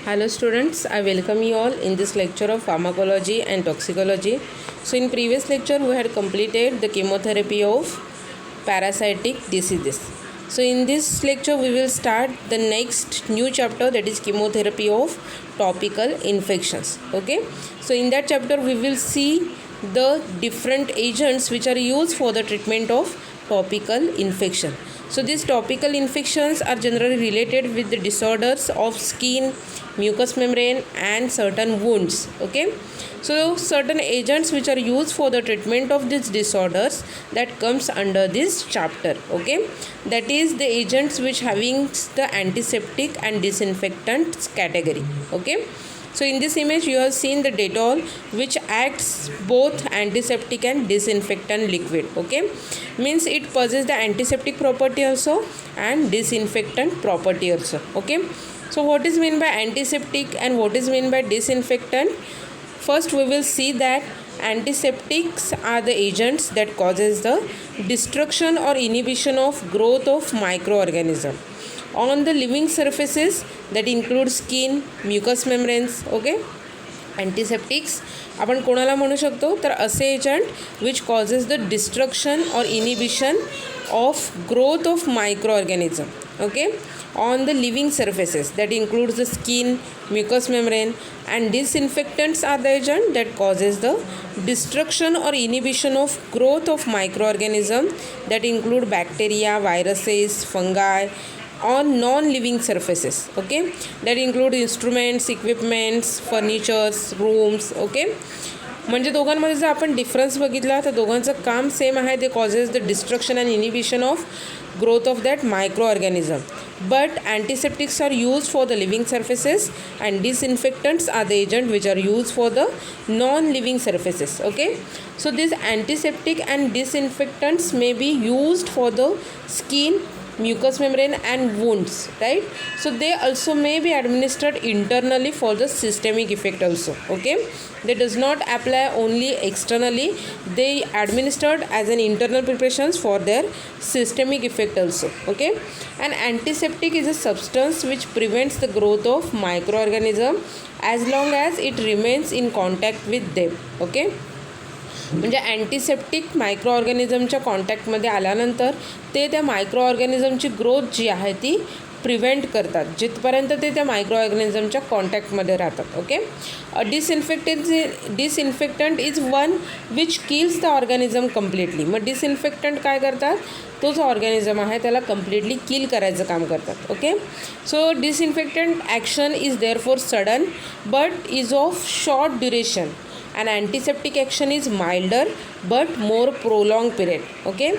Hello students, I welcome you all in this lecture of pharmacology and toxicology. So in previous lecture we had completed the chemotherapy of parasitic diseases. So in this lecture we will start the next new chapter, that is chemotherapy of topical infections. Okay, so in that chapter we will see the different agents which are used for the treatment of topical infection. So these topical infections are generally related with the disorders of skin, mucous membrane and certain wounds. Okay, so certain agents which are used for the treatment of these disorders, that comes under this chapter. Okay, that is the agents which having the antiseptic and disinfectants category. Okay, so in this image you have seen the Dettol, which acts both antiseptic and disinfectant liquid. Okay, means it possesses the antiseptic property also and disinfectant property also. Okay, so what is meant by antiseptic and what is meant by disinfectant? First we will see that antiseptics are the agents that causes the destruction or inhibition of growth of microorganism on the living surfaces, that include skin, mucous membranes. Okay, अँटीसेप्टिक्स आपण कोणाला म्हणू शकतो तर असे agent which causes the destruction or inhibition of growth of micro organism. Okay, on the living surfaces, that includes the skin, mucous membrane, and disinfectants are the agent that causes the destruction or inhibition of growth of microorganism, that include bacteria, viruses, fungi on non-living surfaces. Okay, that include instruments, equipments, furnitures, rooms. Okay, म्हणजे दोघांमध्ये जर आपण difference बघितला तर दोघांचं काम same आहे. They causes the destruction and inhibition of growth of that microorganism, but antiseptics are used for the living surfaces and disinfectants are the agent which are used for the non-living surfaces. Okay, so these antiseptic and disinfectants may be used for the skin, mucous membrane and wounds, right? So they also may be administered internally for the systemic effect also. Okay, they does not apply only externally, they administered as an internal preparations for their systemic effect also. Okay, an antiseptic is a substance which prevents the growth of microorganism as long as it remains in contact with them. Okay, म्हणजे antiseptic micro ऑर्गॅनिझमच्या कॉन्टॅक्टमध्ये आल्यानंतर ते त्या micro ऑर्गॅनिझमची growth जी आहे ती prevent करतात जिथपर्यंत ते त्या मायक्रो ऑर्गॅनिझमच्या कॉन्टॅक्टमध्ये राहतात. Okay, disinfectant is one which kills the organism completely. मग डिसइन्फेक्टंट काय करतात, तो जो ऑर्गॅनिझम आहे त्याला कम्प्लिटली किल करायचं काम करतात. Okay, so disinfectant action is there for sudden but is of short duration. An antiseptic action is milder but more prolonged period. Okay,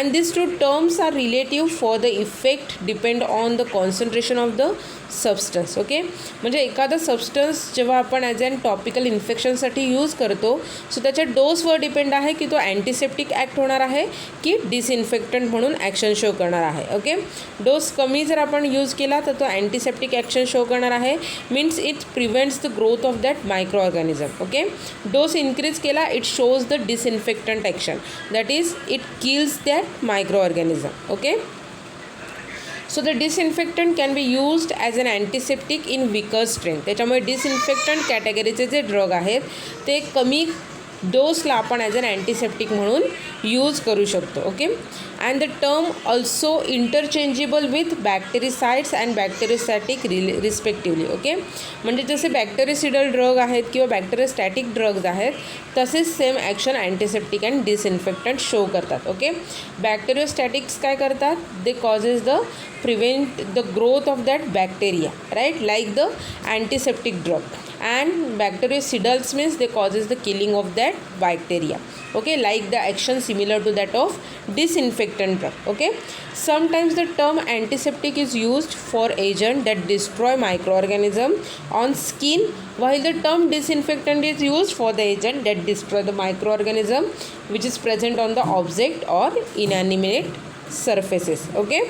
and these two terms are relative for the effect depend on the concentration of the substance. Okay, म्हणजे एखादा substance जेव्हा आपण as अन topical इन्फेक्शनसाठी use करतो so त्याच्या डोसवर depend आहे की तो antiseptic act होणार आहे की डिसइन्फेक्टंट म्हणून ॲक्शन शो करणार आहे. ओके, डोस कमी जर आपण यूज केला तर तो अँटीसेप्टिक ॲक्शन शो करणार आहे, means it prevents the growth of that micro organism. Okay, dose increase केला it shows the disinfectant action, that is it kills that micro organism. Okay, so the disinfectant can be used as an antiseptic in weaker strain. त्याच्यामुळे disinfectant कॅटेगरीचे जे drug आहेत ते कमी डोसला आपण as an antiseptic म्हणून यूज करू शकतो. Okay, and the term also interchangeable with bactericides and bacteriostatic respectively. Okay, म्हणजे जसे बॅक्टेरिसिडल ड्रग आहेत किंवा बॅक्टेरियोस्टॅटिक ड्रग्ज आहेत तसेच same action antiseptic and disinfectant show करतात. ओके, बॅक्टेरियोस्टॅटिक्स काय करतात, they causes the prevent the growth of that bacteria, right, like the antiseptic drug, and bactericidals means they causes the killing of that bacteria. Okay, like the action similar to that of disinfectant drug. Okay, sometimes the term antiseptic is used for agent that destroy microorganism on skin, while the term disinfectant is used for the agent that destroy the microorganism which is present on the object or inanimate surfaces. Okay,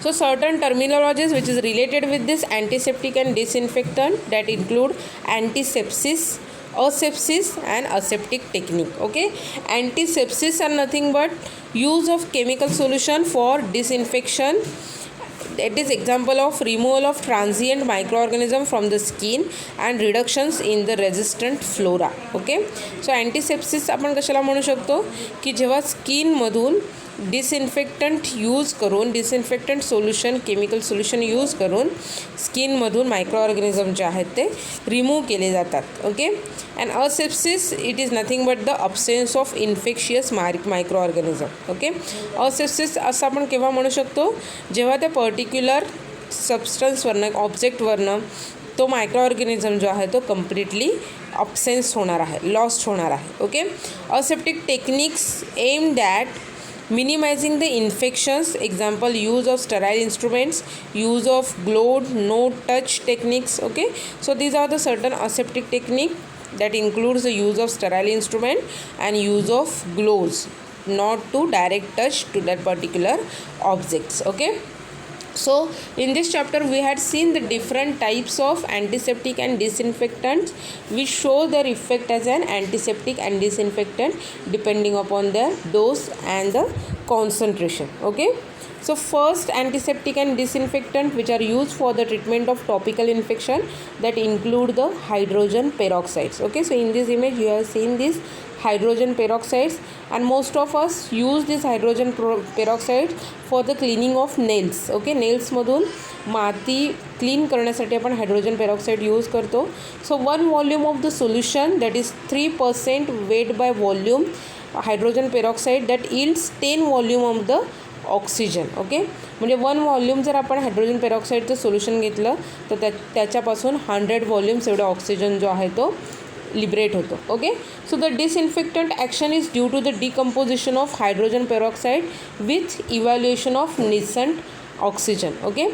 so certain terminologies which is related with this antiseptic and disinfectant, that include antisepsis, asepsis and aseptic technique. Okay, antisepsis are nothing but use of chemical solution for disinfection That is example of removal of transient microorganism from the skin and reductions in the resistant flora. Okay, so antisepsis आपण कशाला म्हणू शकतो की जेव्हा स्किनमधून disinfectant use करून, disinfectant solution, chemical solution use करून स्किनमधून मायक्रो ऑर्गॅनिझम जे आहेत ते रिमूव्ह केले जातात. Okay, and asepsis it is nothing but the absence of infectious micro organism. Okay, asepsis असं आपण केव्हा म्हणू शकतो जेव्हा त्या पर्टिक्युलर सबस्टन्सवरनं, ऑब्जेक्टवरनं तो मायक्रो ऑर्गॅनिझम जो आहे तो कम्प्लिटली अब्सेन्स होणार आहे, लॉस्ट होणार आहे. Okay, aseptic techniques aimed at minimizing the infections, example use of sterile instruments, use of glove no touch techniques. Okay, so these are the certain aseptic technique that includes the use of sterile instrument and use of gloves not to direct touch to that particular objects. Okay, so in this chapter we had seen the different types of antiseptic and disinfectants which show their effect as an antiseptic and disinfectant depending upon their dose and the concentration. Okay, so first, antiseptic and disinfectant which are used for the treatment of topical infection, that include the hydrogen peroxides. Okay, so in this image you have seen this hydrogen peroxides, and most of us use this hydrogen peroxide for the cleaning of nails. Okay, nails मधून माती clean करण्यासाठी आपण hydrogen peroxide use करतो. So 1 volume of the solution that is 3% weight by volume hydrogen peroxide that yields 10 volume of the oxygen. Okay, म्हणजे 1 volume जर आपण hydrogen पेरॉक्साईडचं solution घेतलं तर त्याच्यापासून 100 वॉल्यूम्स एवढा ऑक्सिजन जो आहे तो लिबरेट होतो. Okay, so the disinfectant action is due to the decomposition of hydrogen peroxide with evaluation of nascent oxygen. Okay,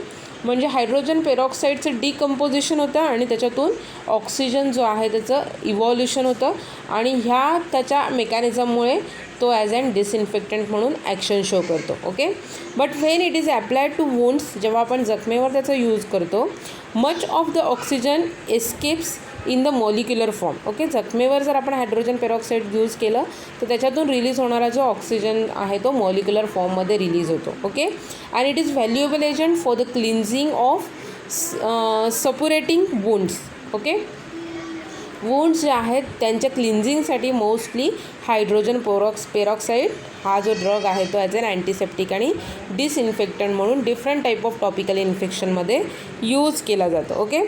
म्हणजे हायड्रोजन पेरॉक्साईडचं डिकम्पोजिशन होतं आणि त्याच्यातून ऑक्सिजन जो आहे त्याचं इव्हॉल्युशन होतं आणि ह्या त्याच्या मेकॅनिझममुळे तो ॲज अँड डिसइन्फेक्टंट म्हणून ॲक्शन शो करतो. Okay, but when it is applied to wounds, जेव्हा आपण जखमेवर त्याचा यूज करतो, much of the oxygen escapes in the molecular form. Okay, जखमेवर जर आपण हायड्रोजन पेरॉक्साईड यूज केलं तर त्याच्यातून रिलीज होणारा जो ऑक्सिजन आहे तो मॉलिक्युलर फॉर्ममध्ये रिलीज होतो. Okay, and it is valuable agent for the cleansing of suppurating wounds. Okay, wounds जे आहेत त्यांच्या क्लिन्झिंगसाठी मोस्टली हायड्रोजन पेरॉक्साईड हा जो ड्रग आहे तो ॲज अन अँटीसेप्टिक आणि डिसइन्फेक्टंट म्हणून डिफरंट टाईप ऑफ टॉपिकल इन्फेक्शनमध्ये यूज केला जातो. Okay,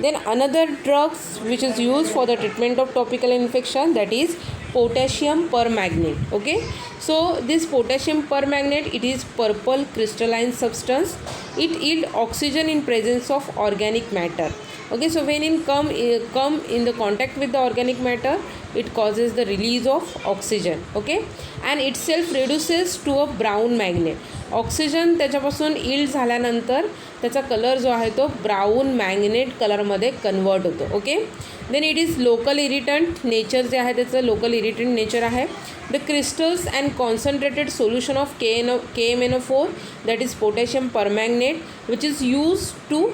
then another drugs which is use for the treatment of topical infection that is potassium permanganate. Okay, so this potassium permanganate, it is purple crystalline substance. It yield oxygen in presence of organic matter. Okay, so when it come in the contact with the organic matter, it causes the release of oxygen. Okay, and itself reduces to a brown magnet. Oxygen त्याच्यापासून yield झाल्यानंतर त्याचा colour जो आहे तो brown magnet कलरमध्ये convert होतो. Okay, then it is local irritant nature जे आहे त्याचं लोकल इरिटंट नेचर आहे. The crystals and concentrated solution of KMNO4 that is potassium permanganate which is use to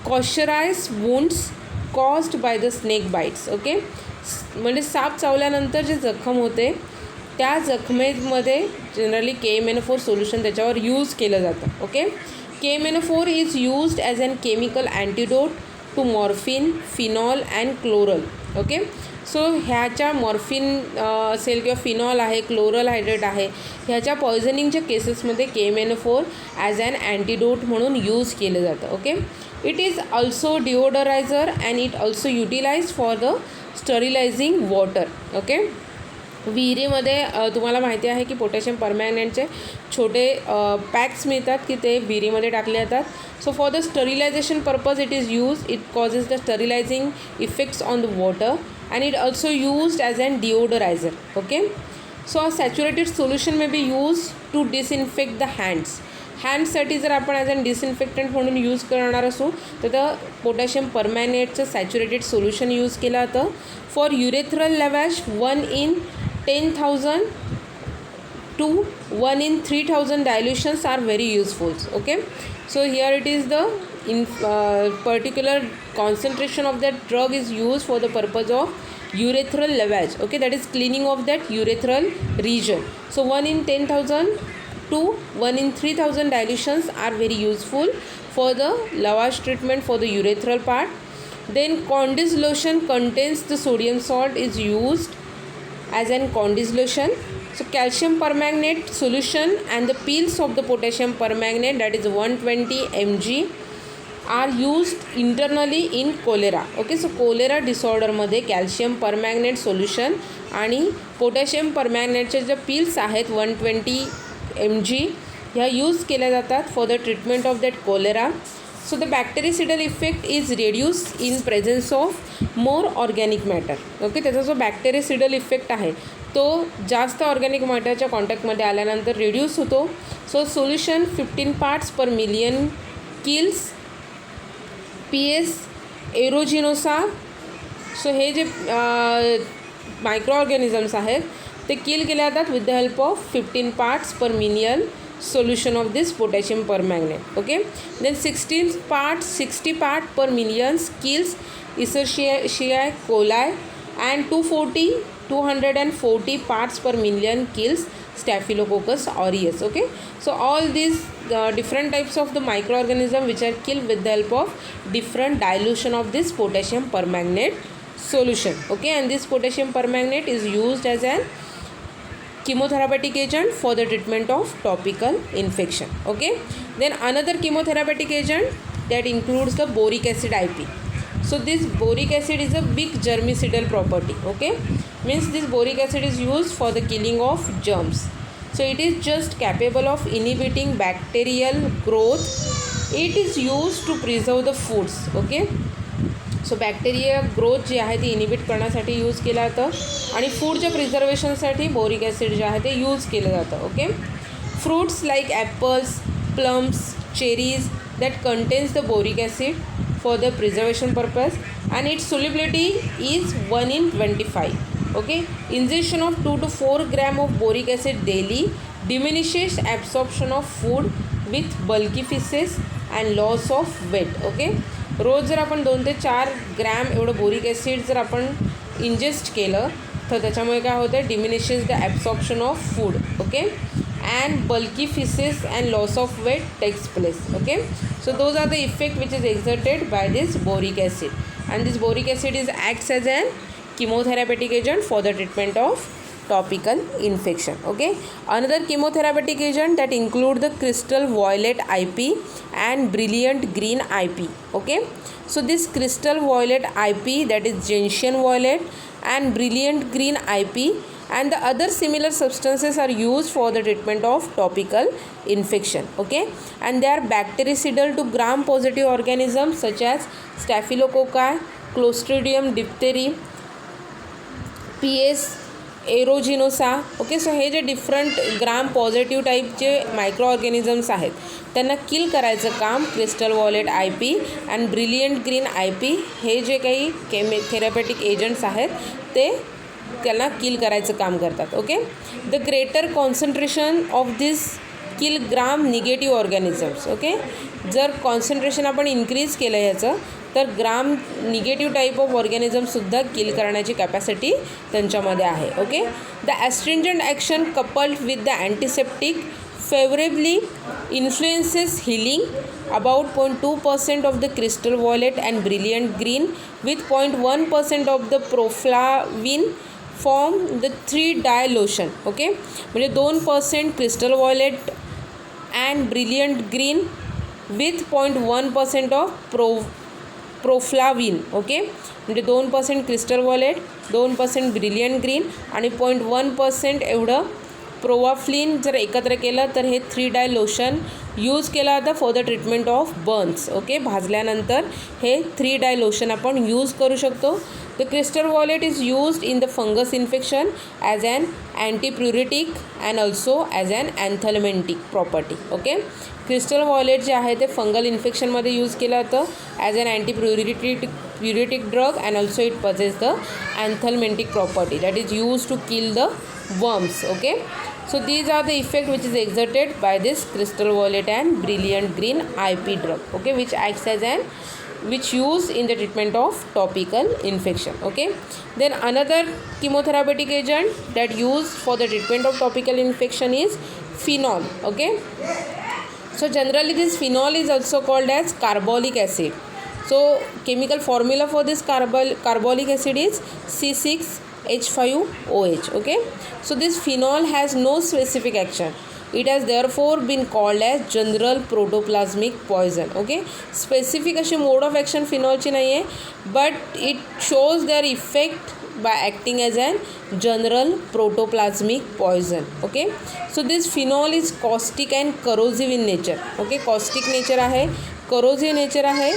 cauterise wounds caused by the snake bites. Okay, म्हणजे साप चावल्यानंतर जे जखम होते त्या जखमेमध्ये जनरली KMNO4 सोल्युशन त्याच्यावर यूज केलं जातं. Okay, KMNO4 is used as an chemical antidote to morphine, phenol and chloral. Okay, so ह्याच्या मॉर्फिन असेल किंवा फिनॉल आहे, क्लोरल हायड्रेट आहे, ह्याच्या पॉयझनिंगच्या केसेसमध्ये KMNO4 ॲज अन अँटीडोट म्हणून यूज केलं जातं. Okay, it is also deodoriser and it also utilise for the sterilising water. Okay, विहिरीमध्ये तुम्हाला माहिती आहे की पोटॅशियम परमॅंगनेटचे छोटे पॅक्स मिळतात की ते विहिरीमध्ये टाकले जातात. So for the sterilisation purpose it is use, it causes the sterilising effects on the water and it also used as an deodoriser. Okay, so a saturated solution may be use to disinfect the hands. हँड्ससाठी जर आपण as an disinfectant म्हणून use करणार असू तर त्या potassium परमॅंगनेटचं saturated solution use केलं जातं. For urethral lavage 1 in 10,000 to 1 in 3,000 dilutions are very useful. Okay, so here it is the particular concentration of that drug is used for the purpose of urethral lavage. Okay, that is cleaning of that urethral region. So 1 in 10,000 to 1 in 3000 dilutions are very useful for the lavage treatment for the urethral part. Then Condy's lotion contains the sodium salt is used as an Condy's lotion. So calcium permanganate solution and the pills of the potassium permanganate, that is 120 mg, are used internally in cholera. Okay, so cholera disorder मध्ये calcium permanganate solution आणि potassium permanganate ज्या pills आहेत 120 mg ह्या use केल्या जातात for the treatment of that cholera. So the bactericidal effect is reduced in presence of more organic matter. Okay, त्याचा जो बॅक्टेरिसिडल effect आहे तो जास्त ऑर्गॅनिक मॅटरच्या कॉन्टॅक्टमध्ये आल्यानंतर रिड्यूस होतो. सो सोल्युशन 15 पार्ट्स पर मिलियन किल्स PS एरोजिनोसा. सो हे जे मायक्रो ऑर्गॅनिझम्स आहेत ते किल केले जातात with the help of 15 parts per million solution of this potassium permanganate. Okay, then 60 part per million kills Escherichia coli and 240 parts per million kills Staphylococcus aureus. Okay, so all these different types of the microorganism which are killed with the help of different dilution of this potassium permanganate solution. Okay, and this potassium permanganate is used as an chemotherapeutic agent for the treatment of topical infection. Okay, then another chemotherapeutic agent that includes the boric acid IP. So this boric acid is a big germicidal property. Okay, means this boric acid is used for the killing of germs. So it is just capable of inhibiting bacterial growth. It is used to preserve the foods. Okay, so bacteria growth जी आहे ती inhibit करण्यासाठी use केलं जातं आणि फूडच्या प्रिझर्वेशनसाठी boric acid जे आहे ते यूज केलं जातं. Okay, fruits like apples, plums, cherries that contains the boric acid for the preservation purpose and it's solubility is 1 in 25. Okay, injection of 2 to 4 grams of boric acid daily diminishes absorption of food with bulky feces and loss of weight. Okay, रोज जर आपण 2 ते 4 gram एवढं boric acid जर आपण ingest केलं तर त्याच्यामुळे काय होतं, diminishes the absorption of food. Okay, and bulky feces and loss of weight takes place. Okay, so those are the effect which is exerted by this boric acid and this boric acid is acts as an chemotherapeutic agent for the treatment of topical infection. Okay, another chemotherapeutic agent that include the crystal violet IP and brilliant green IP. Okay, so this crystal violet IP, that is gentian violet, and brilliant green IP and the other similar substances are used for the treatment of topical infection. Okay, and they are bactericidal to gram positive organisms such as Staphylococci, Clostridium diphtheria, PS aeruginosa. Okay, so हे जे different gram positive टाईपचे micro organisms आहेत त्यांना kill करायचं काम crystal violet IP and brilliant green IP हे जे काही थेरॅपेटिक एजंट्स आहेत ते त्यांना किल करायचं काम करतात. Okay, the greater concentration of this kill gram negative organisms. Okay, जर कॉन्सन्ट्रेशन आपण इन्क्रीज केलं याचं तर ग्राम निगेटिव्ह टाईप ऑफ ऑर्गॅनिझमसुद्धा किल करण्याची कॅपॅसिटी त्यांच्यामध्ये आहे. Okay, the astringent action coupled with the antiseptic favourably influences healing. About 0.2% of the crystal violet and brilliant green with 0.1% of the proflavine form the 3-dye lotion. Okay, म्हणजे 2% crystal violet and brilliant green with 0.1% of प्रोफ्लाविन. Okay, म्हणजे 2% crystal wallet, 2% brilliant green आणि 0.1% एवढं प्रोवाफ्लिन जर एकत्र केलं तर हे 3-dye lotion use केला जातं for the treatment of Burns. Okay, भाजल्यानंतर हे 3-dye लोशन आपण यूज करू शकतो. The crystal violet is used in the fungus infection as an antipruritic and also as an anthelmintic property. Okay, crystal violet जे आहे ते फंगल इन्फेक्शनमध्ये यूज केलं जातं as an antipyretic drug and also it possesses the anthelmintic property that is used to kill the worms. Okay, so these are the effect which is exerted by this crystal violet and brilliant green IP drug. Okay, which used in the treatment of topical infection. Okay, then another chemotherapeutic agent that used for the treatment of topical infection is phenol. Okay, so generally this phenol is also called as carbolic acid. So chemical formula for this carbolic acid is C6H5OH. Okay, so this phenol has no specific action. It has therefore been called as general protoplasmic poison. Okay, specific अशी mode of action phenolची नाही आहे, but it shows their effect by acting as an general protoplasmic poison. Okay, so this phenol is caustic and corrosive in nature. Okay, caustic nature आहे, corrosive nature आहे.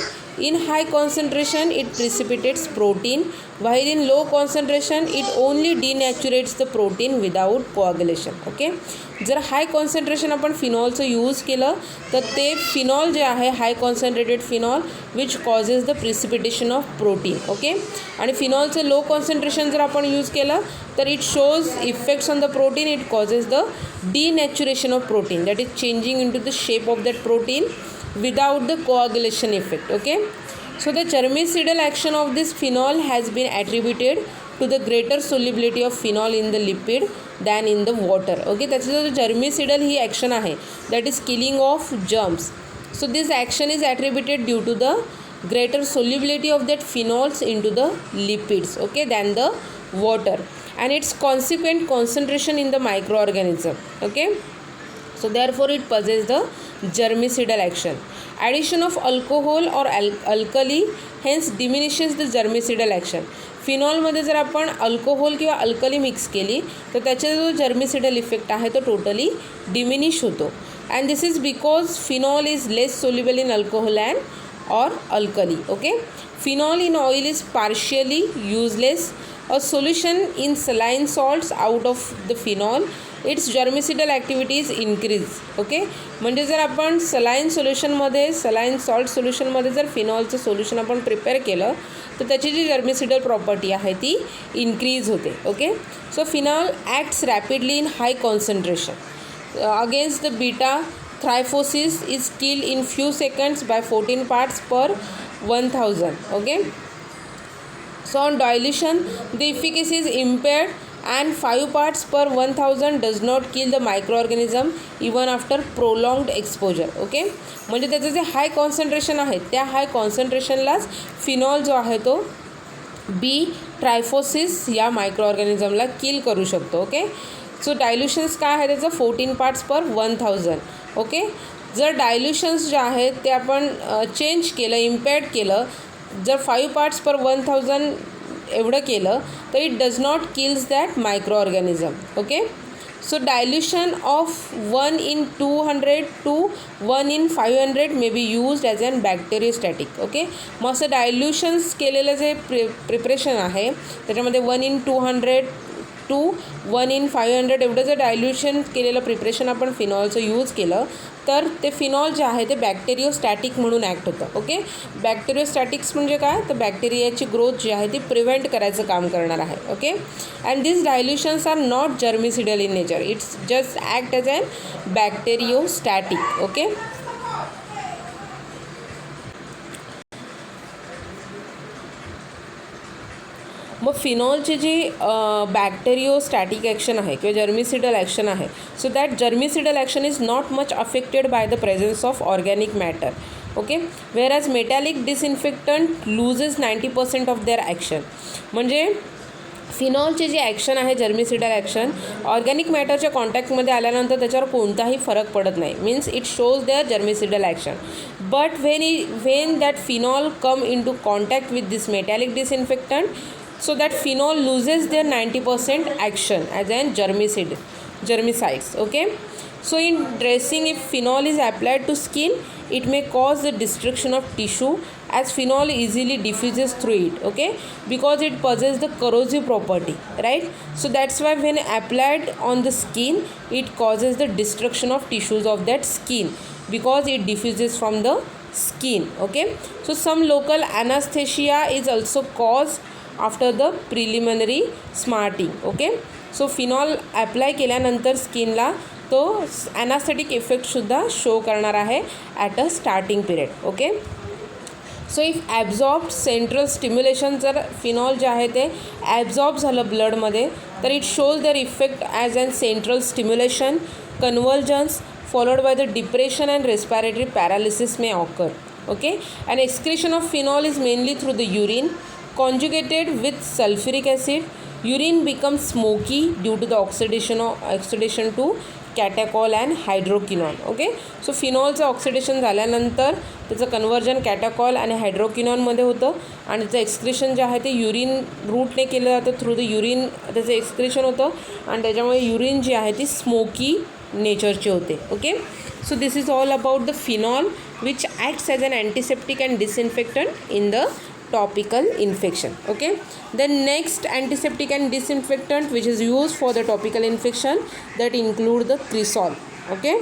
In high concentration it precipitates protein, while in low concentration it only denaturates the protein without coagulation. Okay, जर हाय concentration आपण फिनॉलचं use केलं तर ते phenol जे आहे high concentrated phenol which causes the precipitation of protein. Okay, आणि फिनॉलचं low concentration जर आपण यूज केलं तर it shows effects on the protein. It causes the denaturation of protein, that is changing into the shape of that protein without the coagulation effect. Okay, so the germicidal action of this phenol has been attributed to the greater solubility of phenol in the lipid than in the water. Okay, त्याचं जो germicidal ही action आहे that is killing of germs. So this action is attributed due to the greater solubility of that phenols into the lipids, okay, than the water, and its consequent concentration in the microorganism. Okay, so therefore it possesses the germicidal action. Addition of alcohol or alkali hence diminishes the germicidal action. फिनॉलमध्ये जर आपण alcohol किंवा alkali mix केली तर त्याचा जो जर्मिसिडल effect आहे तो totally diminish होतो. And this is because phenol is less soluble in alcohol and or alkali. Okay, phenol in oil is partially useless. A solution in saline salts out of the phenol, its germicidal activities increase. Okay, म्हणजे जर आपण saline सोल्युशनमध्ये saline salt सोल्युशनमध्ये जर फिनॉलचं solution आपण prepare केलं तर त्याची जी जर्मिसिडल property आहे ती इन्क्रीज होते. Okay, so phenol acts rapidly in high concentration against the beta thryphosis is killed in few seconds by 14 parts per 1000. Okay, so on dilution the efficacy is impaired and 5 parts per 1000 does not kill the microorganism even after prolonged exposure. Okay, म्हणजे त्याचं जे हाय concentration आहे त्या हाय कॉन्सन्ट्रेशनलाच phenol जो आहे तो बी ट्रायफोसिस या मायक्रोऑर्गॅनिझमला किल करू शकतो. ओके, सो डायल्युशन्स काय आहे त्याचं 14 पार्ट्स पर 1000. ओके, जर डायल्युशन्स जे आहेत ते आपण चेंज केलं, इम्पेअर्ड केलं, जर 5 पार्ट्स पर 1000 एवढं केलं तर it does not kills that micro organism. Okay, so dilution of 1 in 200 to 1 in 500 may be used as an bacteriostatic. Okay, मग असं डायल्युशन्स केलेलं जे प्रिपरेशन आहे त्याच्यामध्ये 1 in 200 टू 1 in 500 एवढं जर डायल्युशन केलेलं प्रिपरेशन आपण फिनॉलचं यूज केलं तर ते फिनॉल जे आहे ते बॅक्टेरियोस्टॅटिक म्हणून ॲक्ट होतं. ओके, बॅक्टेरियोस्टॅटिक्स म्हणजे काय तर बॅक्टेरियाची ग्रोथ जी आहे ती प्रिव्हेंट करायचं काम करणार आहे. Okay, and this dilutions are not germicidal in nature, it's just act as an bacteriostatic. Okay, मग फिनॉलची जी बॅक्टेरियोस्टॅटिक ॲक्शन आहे किंवा जर्मिसिडल ॲक्शन आहे, so that germicidal action is not much affected by the presence of organic matter. Okay, whereas metallic disinfectant loses 90% of their action. म्हणजे फिनॉलची जी action आहे जर्मिसिडल action organic मॅटरच्या कॉन्टॅक्टमध्ये आल्यानंतर त्याच्यावर कोणताही फरक पडत नाही, means it shows their germicidal action. But when that phenol come into contact with this metallic disinfectant, so that phenol loses their 90% action as an germicides. Okay, so in dressing if phenol is applied to skin it may cause the destruction of tissue as phenol easily diffuses through it. Okay, because it possesses the corrosive property, right? So that's why when applied on the skin it causes the destruction of tissues of that skin because it diffuses from the skin. Okay, so some local anesthesia is also caused after the preliminary smarting. Okay, so phenol apply केल्यानंतर स्किनला तो anesthetic इफेक्टसुद्धा show करणार आहे at a starting period. Okay, so if absorb central stimulation जर phenol जे आहे ते ॲब्झॉर्ब झालं ब्लडमध्ये तर it shows their effect as an central stimulation convulsions followed by the depression and respiratory paralysis may occur. Okay, and excretion of phenol is mainly through the urine conjugated with sulfuric acid. Urine becomes smoky due to the oxidation to catechol and hydroquinone. Okay, so फिनॉलचं oxidation झाल्यानंतर त्याचं conversion कॅटॅकॉल आणि हायड्रोकिनॉनमध्ये होतं आणि त्याचं excretion जे आहे ते युरिन रूटने केलं जातं. थ्रू द युरिन त्याचं एक्सक्रिशन होतं आणि त्याच्यामुळे युरिन जी आहे ती स्मोकी नेचरची होते. Okay, so this is all about the phenol which acts as an antiseptic and disinfectant in the topical infection. Okay, then next antiseptic and disinfectant which is used for the topical infection, that include the cresol. Okay,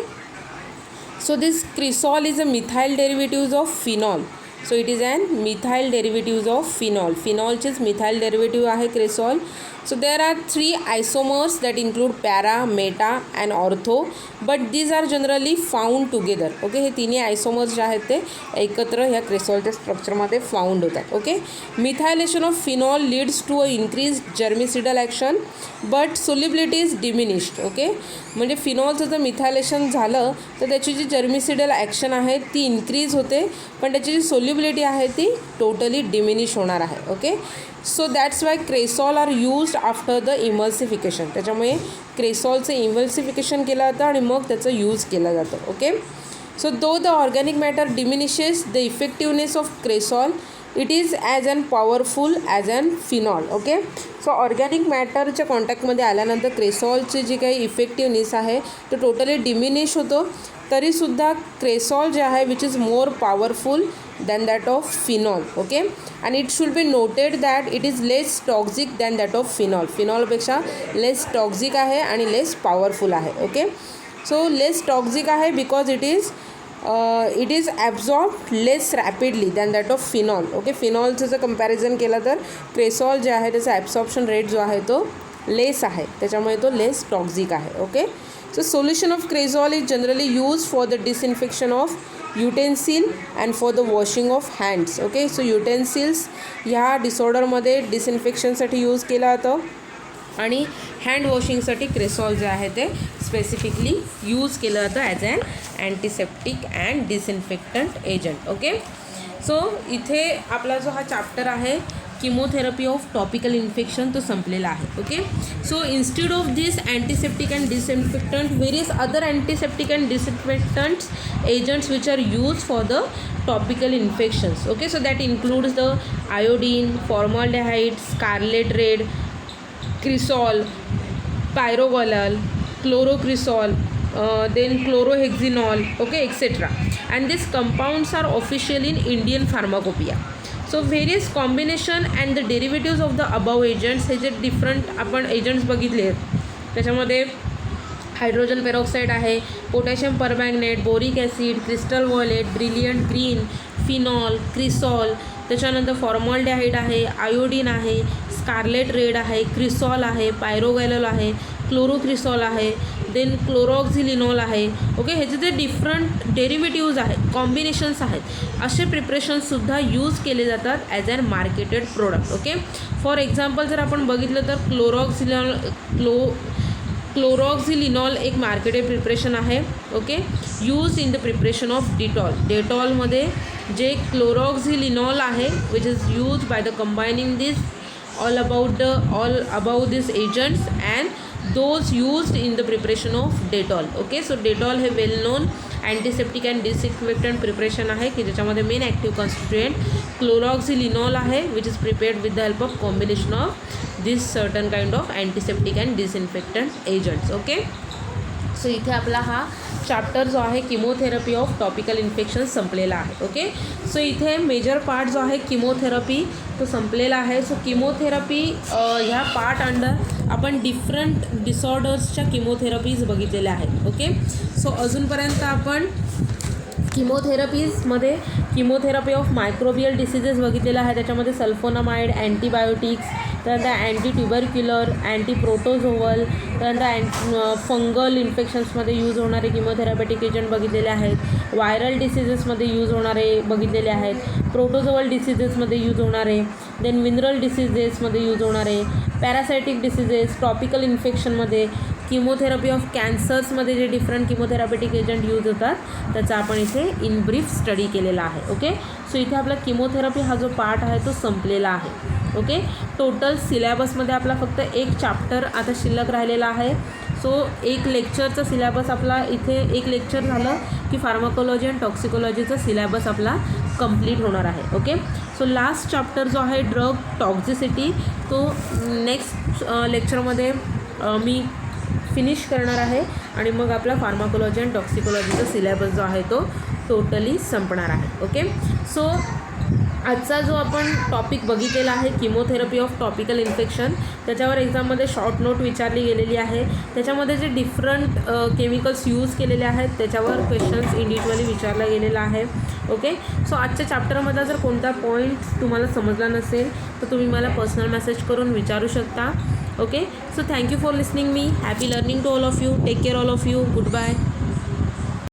so this cresol is a methyl derivative of phenol. So it is an methyl derivative of phenol. Phenol is methyl derivative आहे cresol. So there are 3 isomers that include para, meta and ortho, but these are generally found together. Okay, हे तिन्ही आयसोमर्स जे आहेत ते एकत्र ह्या क्रेसॉलच्या स्ट्रक्चरमध्ये found होतात. Okay, methylation of phenol leads to a increase germicidal action but solubility is diminished. Okay, म्हणजे फिनॉलचं जर मिथायलेशन झालं तर त्याची जी जर्मिसिडल ॲक्शन आहे ती इन्क्रीज होते, पण त्याची जी सोल्युबिलिटी आहे ती टोटली डिमिनिश होणार आहे. Okay, so that's why cresol are used after the emulsification. त्याच्यामुळे क्रेसॉलचं इमल्सिफिकेशन केलं जातं आणि मग त्याचं यूज केलं जातं. Okay, so though the organic matter diminishes the effectiveness of cresol, it is as an powerful as an phenol. Okay, so organic मॅटरच्या कॉन्टॅक्टमध्ये आल्यानंतर क्रेसॉलची जी काही इफेक्टिवनेस आहे तो टोटली डिमिनिश होतो. तरीसुद्धा क्रेसॉल जे आहे which is more powerful than that of phenol. Okay, आणि it should be noted that it is less toxic than that of phenol. फिनॉलपेक्षा लेस टॉक्झिक आहे आणि लेस पॉवरफुल आहे. ओके, सो लेस टॉक्झिक आहे because it is absorb less rapidly than that of phenol. Okay, फिनॉलचं जर comparison केलं तर क्रेसॉल जे आहे त्याचा ॲब्सॉर्प्शन रेट जो आहे तो लेस आहे, त्याच्यामुळे तो लेस टॉक्झिक आहे. Okay, so solution of cresol is generally used for the disinfection of utensil and for the washing of hands. Okay, so utensils ह्या डिसऑर्डरमध्ये डिसइन्फेक्शनसाठी यूज केला जातं आणि हँड वॉशिंगसाठी क्रेसॉल जे आहे ते स्पेसिफिकली यूज केलं जातं as an antiseptic and disinfectant agent. Okay, so इथे आपला जो हा चॅप्टर आहे किमोथेरपी ऑफ टॉपिकल इन्फेक्शन तो संपलेला आहे. Okay, so instead of this antiseptic and disinfectant various other antiseptic and disinfectants agents which are use for the topical infections. Okay, so that includes the iodine, formaldehyde, scarlet red, cresol, pyrogallol, chlorocresol, then chlorohexinol, okay, etc. And these compounds are official in Indian pharmacopoeia. So various combination and the derivatives of the above agents, हे जे different आपण agents बघितले त्याच्यामध्ये hydrogen peroxide आहे, potassium permanganate, boric acid, crystal violet, brilliant green, phenol, cresol, त्याच्यानंतर formaldehyde आहे, iodine आहे, Scarlett red आहे, क्रिसॉल आहे, पायरोगॅलॉल आहे, क्लोरोक्रिसॉल आहे, देन क्लोरॉक्झिलिनॉल आहे. ओके, ह्याचे जे डिफरंट डेरिव्हेटिव्ज आहेत, कॉम्बिनेशन्स आहेत, असे प्रिपरेशन्ससुद्धा यूज केले जातात as an marketed product. Okay, for example जर आपण बघितलं तर क्लोरॉक्झिलिनॉल एक मार्केटेड प्रिपरेशन आहे. Okay, use in the preparation of Dettol. डेटॉलमध्ये जे क्लोरॉक्झिलिनॉल आहे which is use by the combining this all about these agents and those used in the preparation of Dettol. Okay, so Dettol हे well known antiseptic and disinfectant preparation आहे की ज्याच्यामध्ये main active constituent chloroxylenol आहे which is prepared with the help of combination of this certain kind of antiseptic and disinfectant agents. Okay, so इथे आपला हा chapter जो आहे किमोथेरपी ऑफ टॉपिकल इन्फेक्शन संपलेला आहे. ओके, सो इथे मेजर पार्ट जो आहे किमोथेरपी तो संपलेला आहे. सो किमोथेरपी ह्या पार्ट अंडर आपण डिफरंट डिसऑर्डर्सच्या किमोथेरपीज बघितलेल्या आहेत. ओके, सो अजूनपर्यंत आपण किमोथेरपीजमध्ये किमोथेरपी ऑफ मायक्रोबियल डिसीजेस बघितलेला आहे. त्याच्यामध्ये सल्फोनामाइड, अँटीबायोटिक्स, त्यानंतर अँटी ट्युबरक्युलर, अँटी प्रोटोझोवल, त्यानंतर फंगल इन्फेक्शन्समध्ये यूज होणारे किमोथेरॅपेटिक एजंट बघितलेले आहेत. व्हायरल डिसीजेसमध्ये यूज होणारे बघितलेले आहेत. प्रोटोझोवल डिसीजेसमध्ये यूज होणारे, देन मिनरल डिसीजेसमध्ये यूज होणारे, पॅरासायटिक डिसीजेस, टॉपिकल इन्फेक्शनमध्ये किमोथेरपी ऑफ कॅन्सर्समध्ये जे डिफरंट किमोथेरापेटिक एजंट यूज होतात त्याचा आपण इथे इन ब्रीफ स्टडी केलेला आहे. ओके, सो इथे आपला किमोथेरपी हा जो पार्ट आहे तो संपलेला आहे. ओके, टोटल सिलॅबसमध्ये आपला फक्त एक चॅप्टर आता शिल्लक राहिलेला आहे. सो एक लेक्चरचा सिलॅबस आपला इथे एक लेक्चर झालं की फार्माकोलॉजी अँड टॉक्सिकोलॉजीचा सिलॅबस आपला कंप्लीट होणार आहे. ओके, सो लास्ट चॅप्टर जो आहे ड्रग टॉक्झिसिटी तो नेक्स्ट लेक्चरमध्ये मी फिनिश करणार आहे आणि मग आपला फार्माकोलॉजी अँड टॉक्सिकोलॉजीचा सिलॅबस जो आहे तो टोटली संपणार आहे. ओके, सो आजचा जो आपण टॉपिक बघितलेला आहे किमोथेरपी ऑफ टॉपिकल इन्फेक्शन त्याच्यावर एक्झाममध्ये शॉर्ट नोट विचारली गेलेली आहे. त्याच्यामध्ये जे डिफरंट केमिकल्स यूज केलेले आहेत त्याच्यावर क्वेश्चन्स इंडिव्हिज्युअली विचारला गेलेला आहे. ओके, सो आजच्या चॅप्टरमधला जर कोणता पॉईंट तुम्हाला समजला नसेल तर तुम्ही मला पर्सनल मेसेज करून विचारू शकता. Okay, so thank you for listening me. Happy learning to all of you. Take care all of you. Good bye.